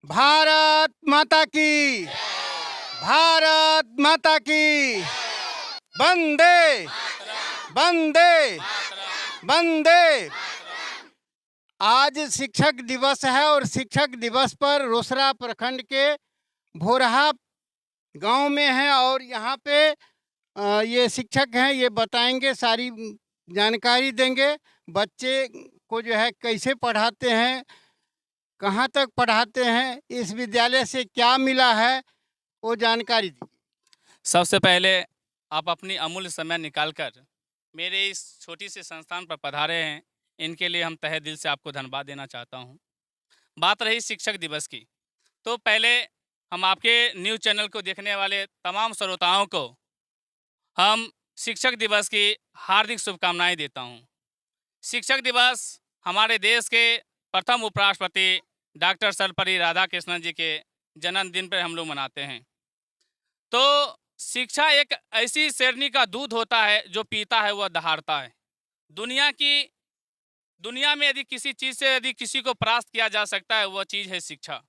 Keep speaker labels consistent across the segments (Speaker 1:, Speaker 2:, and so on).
Speaker 1: भारत माता की, भारत माता की, वंदे वंदे वंदे। आज शिक्षक दिवस है और शिक्षक दिवस पर रोसड़ा प्रखंड के भोरहा गांव में है और यहाँ पे ये शिक्षक हैं, ये बताएंगे, सारी जानकारी देंगे। बच्चे को जो है कैसे पढ़ाते हैं, कहाँ तक पढ़ाते हैं, इस विद्यालय से क्या मिला है, वो जानकारी दी।
Speaker 2: सबसे पहले आप अपनी अमूल्य समय निकालकर मेरे इस छोटी सी संस्थान पर पधारे हैं, इनके लिए हम तहे दिल से आपको धन्यवाद देना चाहता हूं। बात रही शिक्षक दिवस की, तो पहले हम आपके न्यूज़ चैनल को देखने वाले तमाम श्रोताओं को हम शिक्षक दिवस की हार्दिक शुभकामनाएं देता हूं। शिक्षक दिवस हमारे देश के प्रथम उपराष्ट्रपति डॉक्टर सर्वपल्ली राधाकृष्णन जी के जन्मदिन पर हम लोग मनाते हैं। तो शिक्षा एक ऐसी शेरनी का दूध होता है, जो पीता है वह दहाड़ता है। दुनिया में यदि किसी चीज़ से यदि किसी को परास्त किया जा सकता है, वह चीज़ है शिक्षा।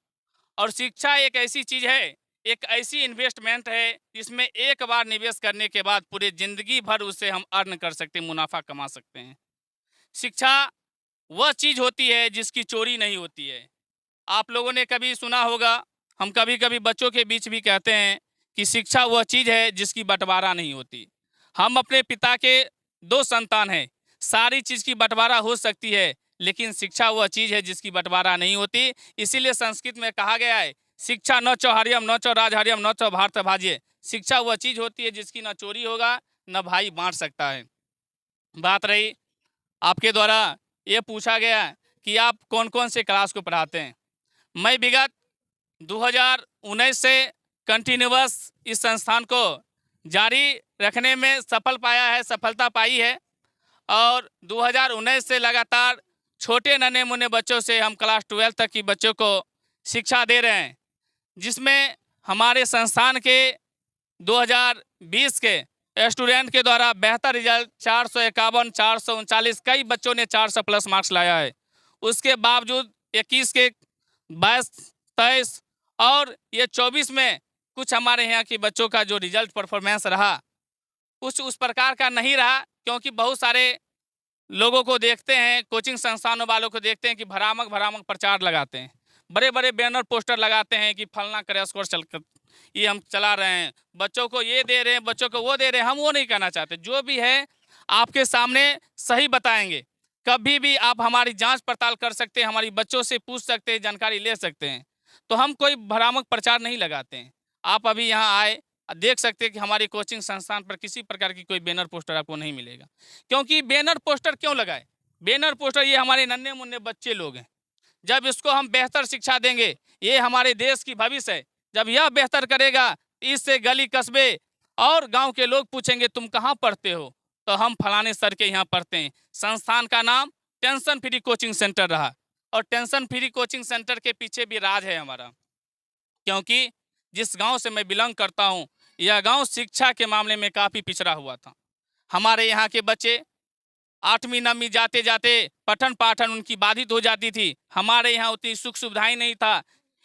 Speaker 2: और शिक्षा एक ऐसी चीज़ है, एक ऐसी इन्वेस्टमेंट है, जिसमें एक बार निवेश करने के बाद पूरे ज़िंदगी भर उससे हम अर्न कर सकते हैं, मुनाफा कमा सकते हैं। शिक्षा वह चीज़ होती है जिसकी चोरी नहीं होती है। आप लोगों ने कभी सुना होगा, हम कभी कभी बच्चों के बीच भी कहते हैं कि शिक्षा वह चीज़ है जिसकी बंटवारा नहीं होती। हम अपने पिता के दो संतान हैं, सारी चीज़ की बंटवारा हो सकती है, लेकिन शिक्षा वह चीज़ है जिसकी बंटवारा नहीं होती। इसीलिए संस्कृत में कहा गया है, शिक्षा न चौ हरियम न चौ राजहरियम न चौ भारत भाज्य। शिक्षा वह चीज़ होती है जिसकी न चोरी होगा न भाई बांट सकता है। बात रही, आपके द्वारा ये पूछा गया कि आप कौन कौन से क्लास को पढ़ाते हैं। मैं विगत 2019 से कंटिन्यूअस इस संस्थान को जारी रखने में सफलता पाई है। और 2019 से लगातार छोटे नन्हे मुन्ने बच्चों से हम क्लास 12 तक की बच्चों को शिक्षा दे रहे हैं, जिसमें हमारे संस्थान के 2020 के स्टूडेंट के द्वारा बेहतर रिजल्ट 451, 439, कई बच्चों ने 400 प्लस मार्क्स लाया है। उसके बावजूद 21 के 22, 23 और ये 24 में कुछ हमारे यहाँ के बच्चों का जो रिजल्ट परफॉर्मेंस रहा, कुछ उस प्रकार का नहीं रहा, क्योंकि बहुत सारे लोगों को देखते हैं, कोचिंग संस्थानों वालों को देखते हैं कि भ्रामक प्रचार लगाते हैं, बड़े बड़े बैनर पोस्टर लगाते हैं कि फलना क्रैश कोर्स ये हम चला रहे हैं, बच्चों को ये दे रहे हैं, बच्चों को वो दे रहे हैं। हम वो नहीं कहना चाहते, जो भी है आपके सामने सही बताएंगे। कभी भी आप हमारी जांच पड़ताल कर सकते हैं, हमारी बच्चों से पूछ सकते हैं, जानकारी ले सकते हैं। तो हम कोई भ्रामक प्रचार नहीं लगाते हैं। आप अभी यहाँ आए, देख सकते हैं कि हमारी कोचिंग संस्थान पर किसी प्रकार की कोई बैनर पोस्टर आपको नहीं मिलेगा। क्योंकि बैनर पोस्टर क्यों लगाए? बैनर पोस्टर ये हमारे नन्हे मुन्ने बच्चे लोग हैं, जब इसको हम बेहतर शिक्षा देंगे, ये हमारे देश की भविष्य है। जब यह बेहतर करेगा, इससे गली कस्बे और गांव के लोग पूछेंगे तुम कहाँ पढ़ते हो, तो हम फलाने सर के यहाँ पढ़ते हैं। संस्थान का नाम टेंशन फ्री कोचिंग सेंटर रहा, और टेंशन फ्री कोचिंग सेंटर के पीछे भी राज है हमारा। क्योंकि जिस गांव से मैं बिलोंग करता हूं, यह गांव शिक्षा के मामले में काफ़ी पिछड़ा हुआ था। हमारे यहाँ के बच्चे 8वीं 9वीं जाते जाते पठन पाठन उनकी बाधित हो जाती थी। हमारे यहाँ उतनी सुख सुविधाएं नहीं था,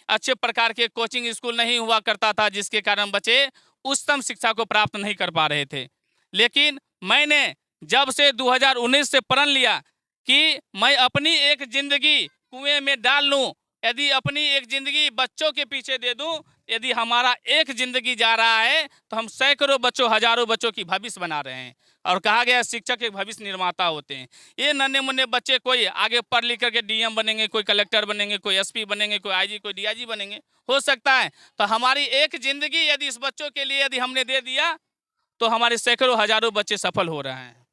Speaker 2: अच्छे प्रकार के कोचिंग स्कूल नहीं हुआ करता था, जिसके कारण बच्चे उच्चतम शिक्षा को प्राप्त नहीं कर पा रहे थे। लेकिन मैंने जब से 2019 से प्रण लिया कि मैं अपनी एक ज़िंदगी कुएं में डाल लूँ, यदि अपनी एक ज़िंदगी बच्चों के पीछे दे दूँ, यदि हमारा एक ज़िंदगी जा रहा है तो हम सैकड़ों बच्चों, हजारों बच्चों की भविष्य बना रहे हैं। और कहा गया शिक्षक एक भविष्य निर्माता होते हैं। ये नन्हे मुन्ने बच्चे कोई आगे पढ़ लिख करके डीएम बनेंगे, कोई कलेक्टर बनेंगे, कोई एसपी बनेंगे, कोई आईजी, कोई डीआईजी बनेंगे, हो सकता है। तो हमारी एक ज़िंदगी यदि इस बच्चों के लिए यदि हमने दे दिया, तो हमारे सैकड़ों हजारों बच्चे सफल हो रहे हैं।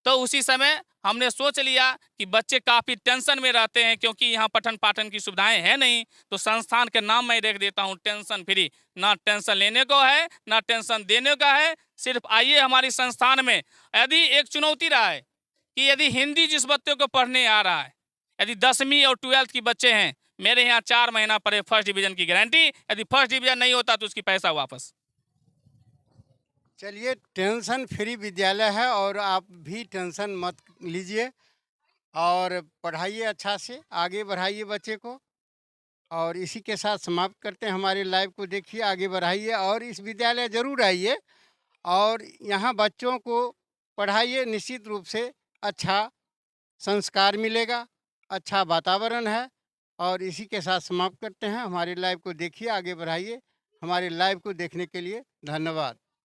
Speaker 2: तो उसी समय हमने सोच लिया कि बच्चे काफ़ी टेंशन में रहते हैं, क्योंकि यहाँ पठन पाठन की सुविधाएं हैं नहीं। तो संस्थान के नाम मैं रख देता हूँ टेंशन फ्री। ना टेंशन लेने को है, ना टेंशन देने का है। सिर्फ आइए हमारी संस्थान में। यदि एक चुनौती रहा है कि यदि हिंदी जिस बच्चे को पढ़ने आ रहा है, यदि 10वीं और 12th की बच्चे हैं, मेरे यहाँ 4 महीना पढ़े, फर्स्ट डिवीज़न की गारंटी। यदि फर्स्ट डिवीज़न नहीं होता तो उसकी पैसा वापस।
Speaker 1: चलिए, टेंशन फ्री विद्यालय है और आप भी टेंशन मत लीजिए और पढ़ाइए, अच्छा से आगे बढ़ाइए बच्चे को। और इसी के साथ समाप्त करते हैं हमारे लाइव को। देखिए, आगे बढ़ाइए और इस विद्यालय ज़रूर आइए और यहाँ बच्चों को पढ़ाइए। निश्चित रूप से अच्छा संस्कार मिलेगा, अच्छा वातावरण है। और इसी के साथ समाप्त करते हैं हमारे लाइव को। देखिए, आगे बढ़ाइए। हमारे लाइव को देखने के लिए धन्यवाद।